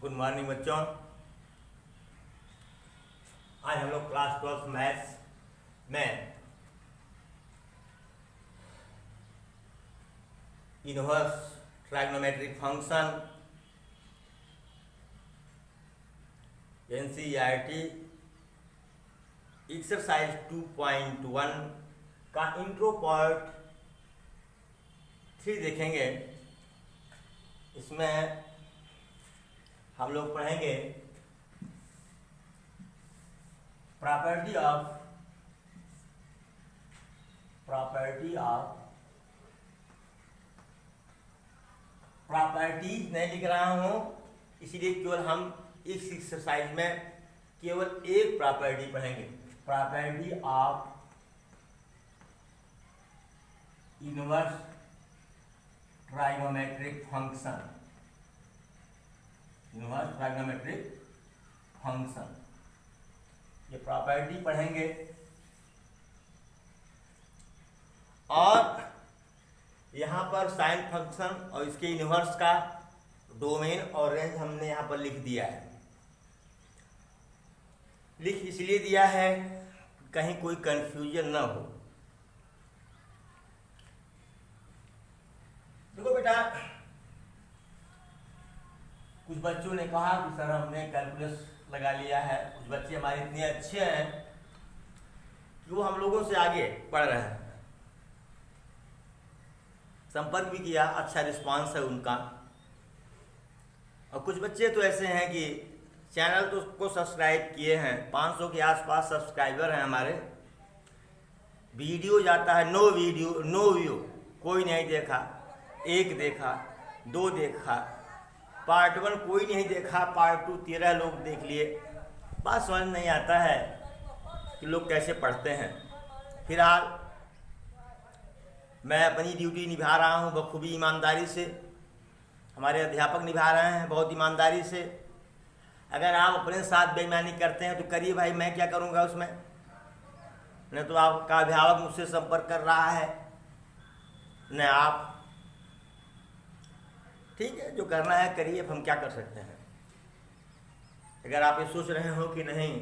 Good morning बच्चों। आज हम लोग क्लास 12 मैथ्स में inverse trigonometric function NCERT exercise 2.1 का इंट्रो पार्ट 3 देखेंगे। इसमें हम लोग पढ़ेंगे प्रॉपर्टीज नहीं लिख रहा हूं, इसीलिए केवल हम इस एक्सरसाइज में केवल एक प्रॉपर्टी पढ़ेंगे, property of inverse trigonometric function. Inverse trigonometric function ये प्रॉपर्टी पढ़ेंगे। और यहाँ पर साइन फंक्शन और इसके इनवर्स का डोमेन और रेंज हमने यहाँ पर लिख दिया है। लिख इसलिए दिया है कहीं कोई कंफ्यूजन ना हो। देखो बेटा, कुछ बच्चों ने कहा कि सर हमने कैलकुलस लगा लिया है। कुछ बच्चे हमारे इतने अच्छे हैं कि वो हम लोगों से आगे पढ़ रहे हैं। संपर्क भी किया, अच्छा रिस्पांस है उनका। और कुछ बच्चे तो ऐसे हैं कि चैनल तो को सब्सक्राइब किए हैं, 500 के आसपास सब्सक्राइबर हैं हमारे। वीडियो जाता है नो व्यू, कोई नहीं देखा, 1 देखा, 2 देखा, पार्ट 1 कोई नहीं देखा, पार्ट 2 13 लोग देख लिए। बात समझ नहीं आता है कि लोग कैसे पढ़ते हैं। फिलहाल मैं अपनी ड्यूटी निभा रहा हूँ बखूबी ईमानदारी से। हमारे अध्यापक निभा रहे हैं बहुत ईमानदारी से। अगर आप अपने साथ बेईमानी करते हैं तो करिए भाई, मैं क्या करूँगा उसमें। न तो आपका अध्यापक मुझसे संपर्क कर रहा है न आप। ठीक है, जो करना है करिए, अब हम क्या कर सकते हैं। अगर आप ये सोच रहे हो कि नहीं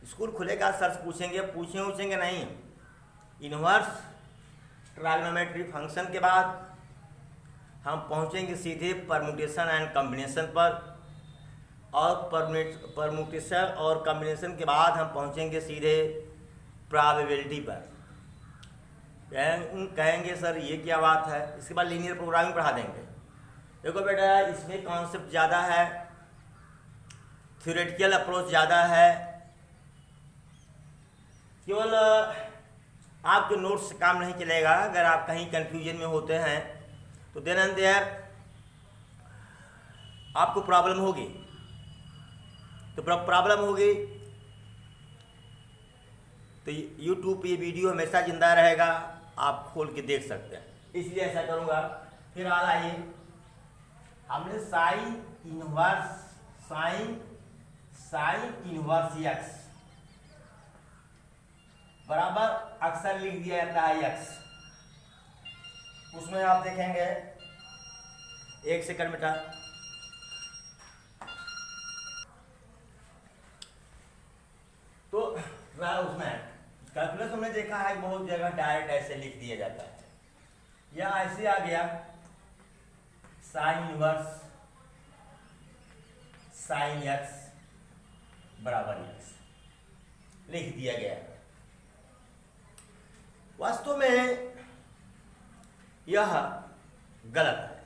स्कूल खुलेगा सर पूछेंगे नहीं। इनवर्स ट्राइगोनोमेट्रिक फंक्शन के बाद हम पहुंचेंगे सीधे परम्यूटेशन एंड कॉम्बिनेशन पर, और परम्यूटेशन और कॉम्बिनेशन के बाद हम पहुंचेंगे सीधे प्रोबेबिलिटी पर। कहेंगे सर ये क्या बात है। इसके बाद लीनियर प्रोग्रामिंग पढ़ा देंगे। देखो बेटा, इसमें कॉन्सेप्ट ज़्यादा है, थ्योरेटिकल अप्रोच ज़्यादा है। केवल आपके नोट्स से काम नहीं चलेगा। अगर आप कहीं कंफ्यूजन में होते हैं तो देन एंड देयर आपको प्रॉब्लम होगी। तो प्रॉब्लम होगी तो यूट्यूब पे ये वीडियो हमेशा जिंदा रहेगा, आप खोल के देख सकते हैं। इसलिए ऐसा करूंगा। फिर आइए, हमने साइन इनवर्स एक्स बराबर अक्सर लिख दिया जाता है एक्स। उसमें आप देखेंगे, 1 सेकंड बेटा, तो उसमें कैलकुलस हमने देखा है बहुत जगह डायरेक्ट ऐसे लिख दिया जाता है, या ऐसे आ गया साइन इनवर्स साइन एक्स बराबर एक्स लिख दिया गया। वास्तव में यह गलत है।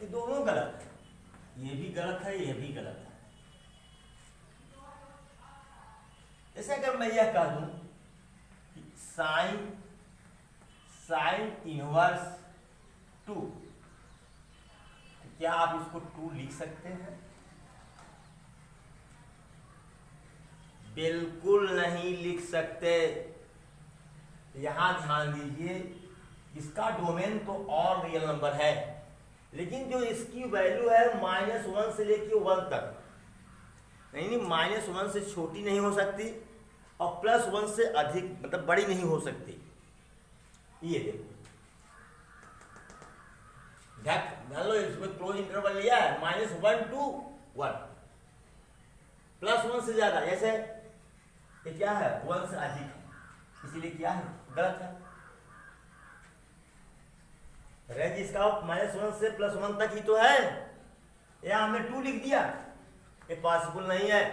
ये दोनों गलत है, ये भी गलत है, ये भी गलत है। जैसे अगर मैं यह कह दूं कि साइन इनवर्स 2, तो क्या आप इसको 2 लिख सकते हैं? बिल्कुल नहीं लिख सकते। यहां ध्यान दीजिए, इसका डोमेन तो और रियल नंबर है, लेकिन जो इसकी वैल्यू है -1 से लेके 1 तक, नहीं -1 से छोटी नहीं हो सकती और +1 से अधिक मतलब बड़ी नहीं हो सकती। ये देखो, मान लो इसमें क्लोज इंटरवल लिया है -1 to 1, +1 से ज्यादा, जैसे ये क्या है 1 से अधिक है, इसीलिए क्या है गलत है। रेंज इसका -1 से +1 तक ही तो है, या हमने 2 लिख दिया, ये पॉसिबल नहीं है,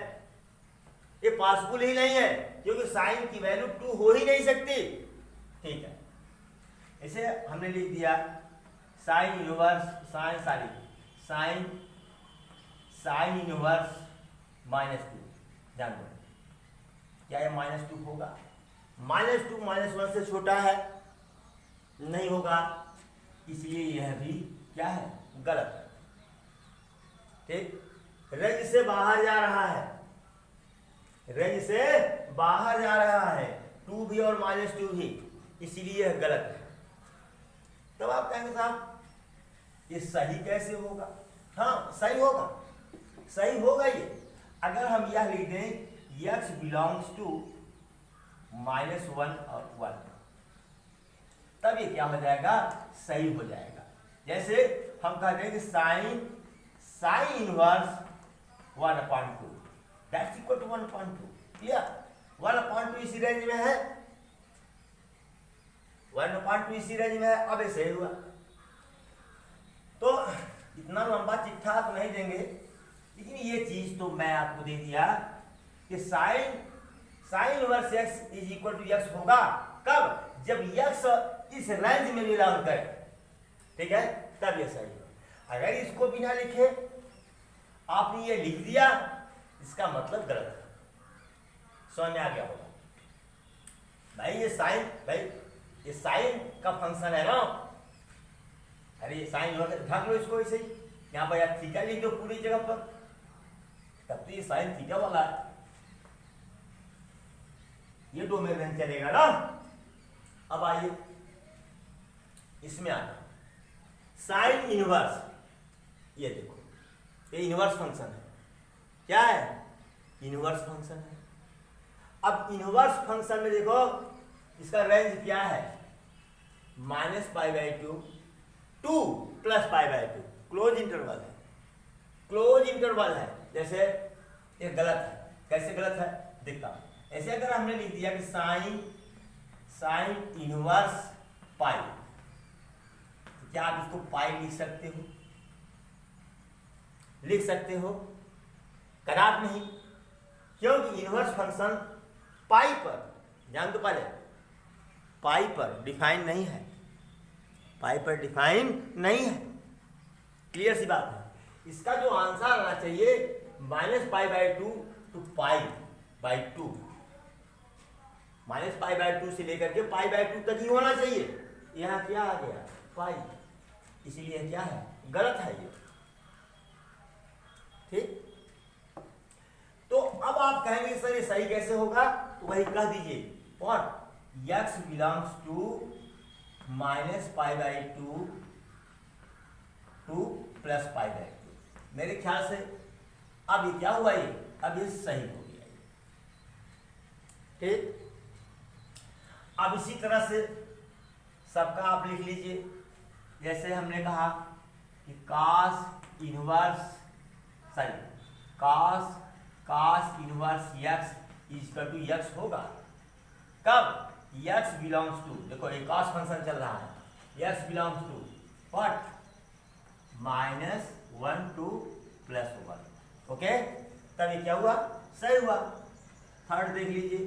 ये पॉसिबल ही नहीं है, क्योंकि साइन की वैल्यू 2 हो ही नहीं सकती। ठीक है, इसे हमने लिख दिया साइन इनवर्स साइन इनवर्स -2। जान दो क्या ये -2 होगा? -2 -1 से छोटा है, नहीं होगा, इसलिए यह भी क्या है गलत है। ठीक, रेंज से बाहर जा रहा है, रेंज से बाहर जा रहा है 2 भी और -2 भी, इसीलिए यह गलत है। तब आप कहेंगे साहब ये सही कैसे होगा? हाँ सही होगा, सही होगा ये अगर हम यह लिख दें x बिलोंग्स टू -1 और 1, तब ये क्या हो जाएगा सही हो जाएगा। जैसे हम कहते हैं कि sine inverse 1/2 that's equal to 1/2, clear? 1/2 इसी रेंज में है, 1/2 इसी रेंज में है, अब ये सही हुआ। तो इतना लंबा चिट्ठा तो नहीं देंगे, लेकिन ये चीज तो मैं आपको दे दिया कि sine inverse x is equal to x होगा कब? जब x इस रेंज में बिलोंग करे, ठीक है, तब ये सही है। अगर इसको बिना लिखे आपने ये लिख दिया, इसका मतलब गलत है। समझ में आ गया होगा भाई? ये साइन का फंक्शन है ना, अरे ये साइन ढक लो इसको ऐसे ही, यहाँ पर यार थीटा लिख दो पूरी जगह पर, तब तो ये साइन थीटा वाला है, ये डोमेन रेंज चलेगा ना। अब आइए इसमें आना, साइन इनवर्स, ये देखो ये इनवर्स फंक्शन है, क्या है इनवर्स फंक्शन है। अब इनवर्स फंक्शन में देखो इसका रेंज क्या है -π/2 टू +π/2, क्लोज इंटरवल है, क्लोज इंटरवल है। जैसे ये गलत है, कैसे गलत है दिखता हूं, ऐसे अगर हमने लिख दिया कि साइन इनवर्स पाई, तो क्या आप इसको पाई लिख सकते हो? लिख सकते हो? कदाप नहीं, क्योंकि इनवर्स फंक्शन पाई पर, जान दो पहले, पाई पर डिफाइन नहीं है, पाई पर डिफाइन नहीं है, क्लियर सी बात है। इसका जो आंसर आना चाहिए -π/2 टू π/2, -π/2 से लेकर के π/2 तक ही होना चाहिए। यहाँ क्या आ गया पाई, इसीलिए क्या है गलत है ये। ठीक, तो अब आप कहेंगे सर ये सही कैसे होगा? तो वही कह दीजिए, और x बिलोंग्स टू -π/2 टू +π/2। मेरे ख्याल से अब ये क्या हुआ, ये अब ये सही हो गया। ठीक, अब इसी तरह से सबका आप लिख लीजिए। जैसे हमने कहा कि cos inverse x equal to x होगा कब? x बिलोंग्स टू, देखो एक cos फंक्शन चल रहा है, x belongs to what -1 to +1, okay, तब ये क्या हुआ सही हुआ। थर्ड देख लीजिए,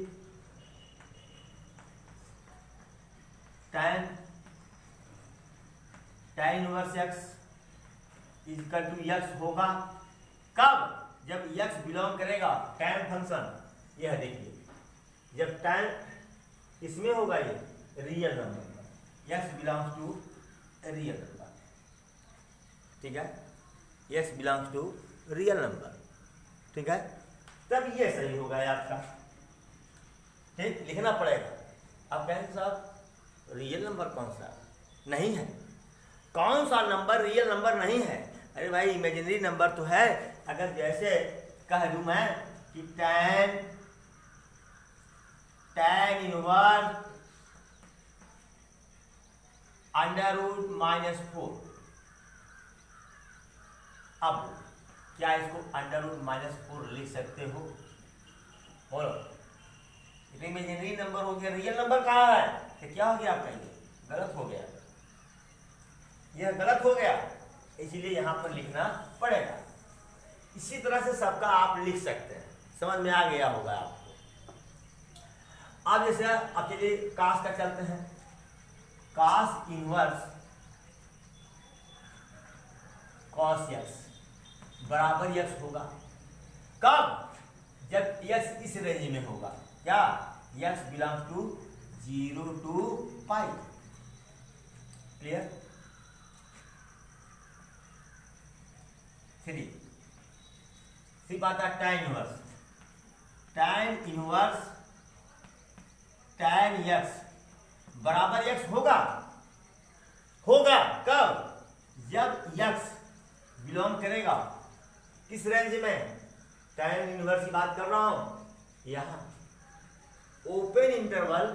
tan inverse x equal to x होगा कब? जब x बिलोंग करेगा tan फंक्शन, यह देखिए जब tan इसमें होगा ये real number, x belongs to real number, ठीक है, x belongs to real number, ठीक है, तब ये सही होगा आपका। ठीक, लिखना पड़ेगा। अब कहेंगे साहब रियल नंबर कौन सा नहीं है? कौन सा नंबर रियल नंबर नहीं है? अरे भाई इमेजिनरी नंबर तो है। अगर जैसे कह दूं मैं कि tan इनवर्स √-4, अब क्या इसको √-4 लिख सकते हो? बोलो, इमेजिनरी नंबर हो गया, रियल नंबर कहाँ है? तो क्या हो गया आपका? ये गलत हो गया, यह गलत हो गया, इसलिए यहां पर लिखना पड़ेगा। इसी तरह से सबका आप लिख सकते हैं, समझ में आ गया होगा आपको। अब जैसे अब चलिए कास का चलते हैं। कास इनवर्स कॉस एक्स बराबर एक्स होगा। कब? जब एक्स इस रेंज में होगा। क्या? X belongs to 0 to pi. Clear? 3 सी बात है tan inverse. tan inverse tan x बराबर एक्स होगा। होगा कब? जब एक्स बिलोंग करेगा किस रेंज में? tan इनवर्स की बात कर रहा हूं यहां ओपन इंटरवल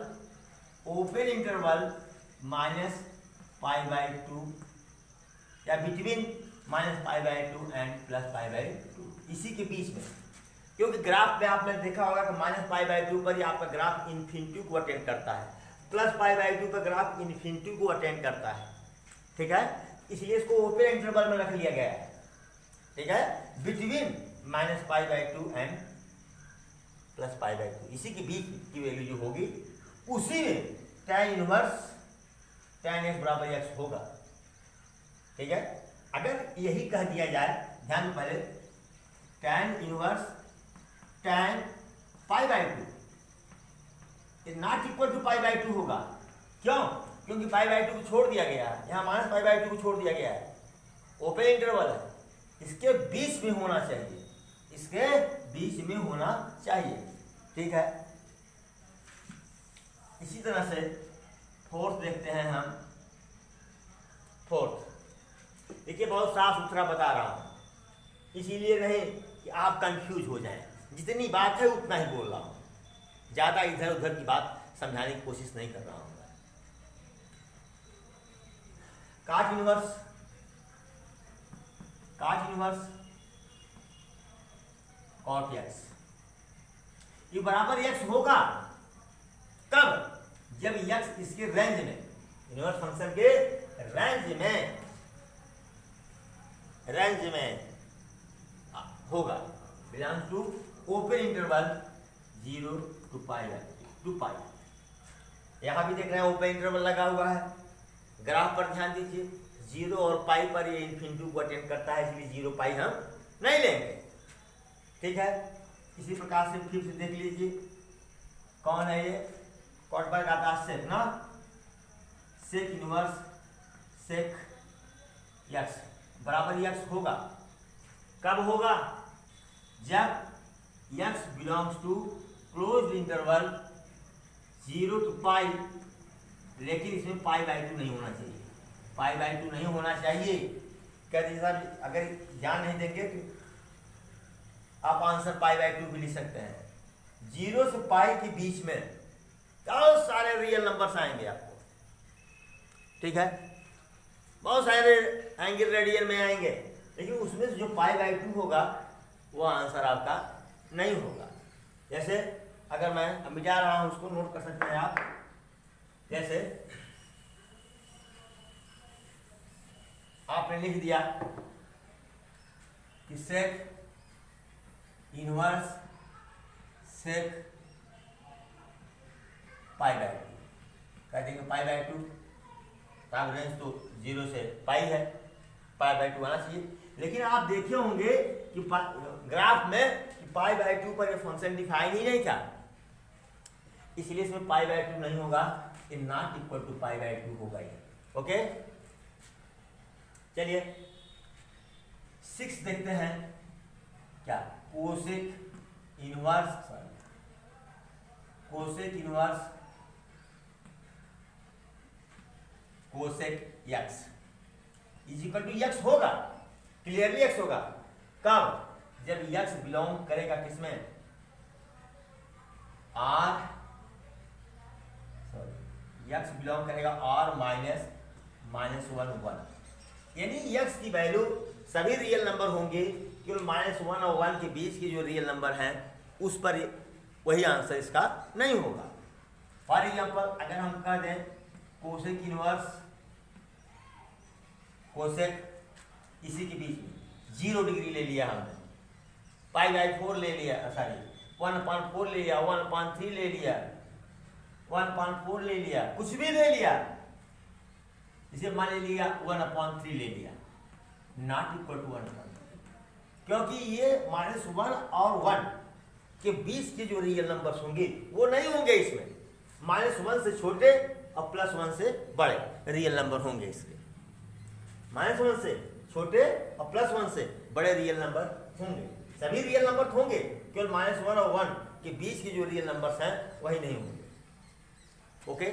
-π/2 या बिटवीन -π/2 एंड +π/2, इसी के बीच में। क्योंकि ग्राफ में आपने देखा होगा कि -π/2 पर ही आपका ग्राफ इन्फिनिटी को अटेंड करता है, +π/2 पर ग्राफ इन्फिनिटी को अटेंड करता है। ठीक है, इसलिए इसको ओपन इंटरवल में रख लिया गया है। ठीक है, बिटवीन -π/2 एंड +π/2, इसी के बीच की वैल्यू जो होगी उसी में tan इनवर्स tan x बराबर x होगा। ठीक है, अगर यही कह दिया जाए, ध्यान में पहले tan inverse tan π/2 is not equal to π/2 होगा। क्यों? क्योंकि π/2 को छोड़ दिया गया है, यहाँ -π/2 को छोड़ दिया गया है, ओपन इंटरवल है, इसके बीच में होना चाहिए, इसके बीच में होना चाहिए। ठीक है, इसी तरह से फोर्थ देखते हैं हम। फोर्थ देखिए, बहुत साफ सुथरा बता रहा हूं, इसीलिए नहीं कि आप कंफ्यूज हो जाएं। जितनी बात है उतना ही बोल रहा हूं, ज्यादा इधर उधर की बात समझाने की कोशिश नहीं कर रहा हूं। काट इनवर्स कॉट एक्स ये बराबर एक्स होगा। कब? जब एक्स इसके रेंज में, इनवर्स फंक्शन के रेंज में होगा, belongs to open interval 0 to pi. यहां भी देख रहे हैं ओपन इंटरवल लगा हुआ है। ग्राफ पर ध्यान दीजिए, 0 और पाई पर ये इन्फिनिटी को अटेंड करता है, इसलिए 0 पाई हम नहीं लेंगे। ठीक है, इसी प्रकार से फिर से देख लीजिए, कौन है ये? कॉट बाय का था सेक ना, सेक इनवर्स सेक एक्स बराबर एक्स होगा। कब होगा? जब x belongs to closed interval 0 to pi, लेकिन इसमें π/2 नहीं होना चाहिए, π/2 नहीं होना चाहिए। क्या दीजिए साहब, अगर ध्यान नहीं देंगे तो आप आंसर π/2 भी लिख सकते हैं। 0 से पाई के बीच में बहुत सारे रियल नंबर्स आएंगे आपको। ठीक है, बहुत सारे एंगल रेडियन में आएंगे, लेकिन उसमें जो π/2 होगा वो आंसर आपका नहीं होगा। जैसे अगर मैं अब मिटा रहा हूं, उसको नोट कर सकते हैं आप। जैसे आपने लिख दिया कि सेक इनवर्स सेक π/2, कह देंगे π/2, तब रेंज तो 0 से पाई है, π/2 आना चाहिए। लेकिन आप देखे होंगे कि ग्राफ में π/2 पर ये फंक्शन दिखाई ही नहीं था, इसलिए इसमें π/2 नहीं होगा, ये नॉट इक्वल टू π/2 होगा ये। ओके, चलिए 6 देखते हैं। क्या? Cosec inverse cosec x is equal to x होगा, क्लियरली एक्स होगा। कब? जब एक्स बिलोंग करेगा किसमें? एक्स बिलोंग करेगा R -1 1, यानी x की वैल्यू सभी रियल नंबर होंगे, केवल -1 और 1 के बीच के जो रियल नंबर हैं उस पर वही आंसर इसका नहीं होगा। फॉर एग्जाम्पल अगर हम कह दें कोसेक इनवर्स कोसेक, इसी के बीच में 0 डिग्री ले लिया हमने, π/4 ले लिया, सॉरी 1/4 ले लिया, 1/3 ले लिया, 1/4 ले लिया, कुछ भी ले लिया, इसे मान लिया 1/3 ले लिया, नॉट इक्वल टू 1/3, क्योंकि ये -1 और 1 के बीच के जो रियल नंबर्स होंगे वो नहीं होंगे इसमें। -1 से छोटे और +1 से बड़े रियल नंबर होंगे इसके। -1 से छोटे और +1 से बड़े रियल नंबर होंगे, सभी रियल नंबर होंगे, केवल -1 और 1 के बीच के जो रियल नंबर्स हैं वही नहीं होंगे। ओके,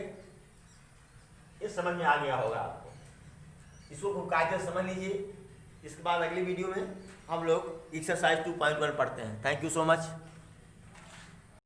ये समझ में आ गया होगा आपको, इसको कायदे समझ लीजिए। इसके बाद अगली वीडियो में हम लोग एक्सरसाइज 2.1 पढ़ते हैं। Thank you so much.